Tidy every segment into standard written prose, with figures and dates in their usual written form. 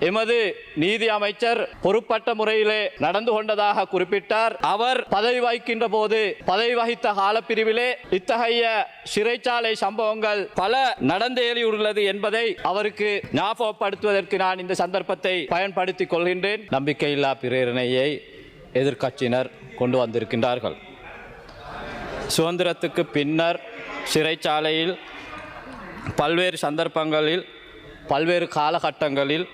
எமது நீதி அமைச்சர் பொறுப்பட்ட முறையிலே நடந்து கொண்டதாக குறிப்பிட்டார். அவர் பதவி வகிக்கின்ற போது பதவி வகித்த காலப்பிரிவிலே இத்தகைய சிறைச்சாலை சம்பவங்கள் பல நடந்தேறியுள்ளது என்பதை அவருக்கு ஞாபகப்படுத்துவதற்கு நான் இந்த சந்தர்ப்பத்தை பயன்படுத்திக் கொள்கின்றேன். நம்பிக்கையில்லா பிரேரணையை எதிர்க்கட்சியினர் கொண்டு வந்திருக்கின்றார்கள். சுதந்திரத்துக்கு பின்னர் சிறைச்சாலையில் பல்வேறு சந்தர்ப்பங்களில் பல்வேறு காலகட்டங்களில்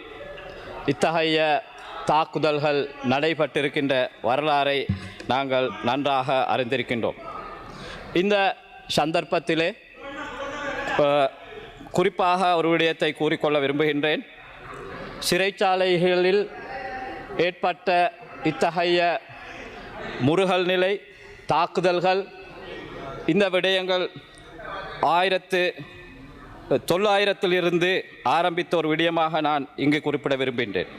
இத்தகைய தாக்குதல்கள் நடைபெற்றிருக்கின்ற வரலாறை நாங்கள் நன்றாக அறிந்திருக்கின்றோம். இந்த சந்தர்ப்பத்திலே குறிப்பாக ஒரு விடயத்தை கூறிக்கொள்ள விரும்புகின்றேன். சிறைச்சாலைகளில் ஏற்பட்ட இத்தகைய முறுகல் நிலை தாக்குதல்கள் இந்த விடயங்கள் 1900 ஆரம்பித்த ஒரு விடயமாக நான் இங்கு குறிப்பிட விரும்புகின்றேன்.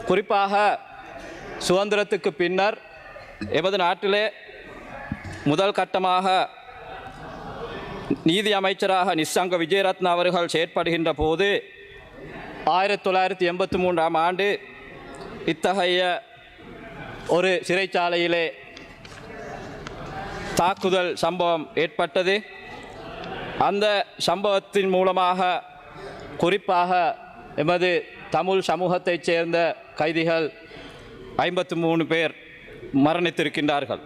குறிப்பாக சுதந்திரத்துக்கு பின்னர் எமது நாட்டிலே முதல் கட்டமாக நீதி அமைச்சராக நிஸ்ஸங்க விஜயரத்ன அவர்கள் செயற்படுகின்ற போது 1983ஆம் ஆண்டு இத்தகைய ஒரு சிறைச்சாலையிலே தாக்குதல் சம்பவம் ஏற்பட்டது. அந்த சம்பவத்தின் மூலமாக குறிப்பாக எமது தமிழ் சமூகத்தைச் சேர்ந்த கைதிகள் 53 பேர் மரணித்திருக்கின்றார்கள்.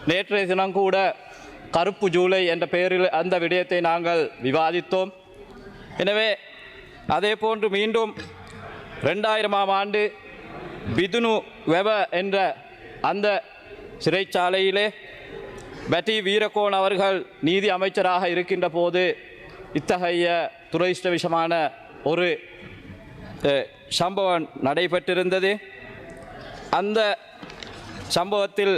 நேற்றைய தினம் கூட கருப்பு ஜூலை என்ற பெயரில் அந்த விடயத்தை நாங்கள் விவாதித்தோம். எனவே அதே போன்று மீண்டும் 2000ஆம் ஆண்டு பிதுனு வெப என்ற அந்த சிறைச்சாலையிலே பட்டி வீரகோன் அவர்கள் நீதி அமைச்சராக இருக்கின்ற போது இத்தகைய துரதிர்ஷ்டவசமான ஒரு சம்பவம் நடைபெற்றிருந்தது. அந்த சம்பவத்தில்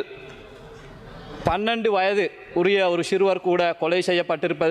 12 வயது உரிய ஒரு சிறுவர் கூட கொலை செய்யப்பட்டிருப்பது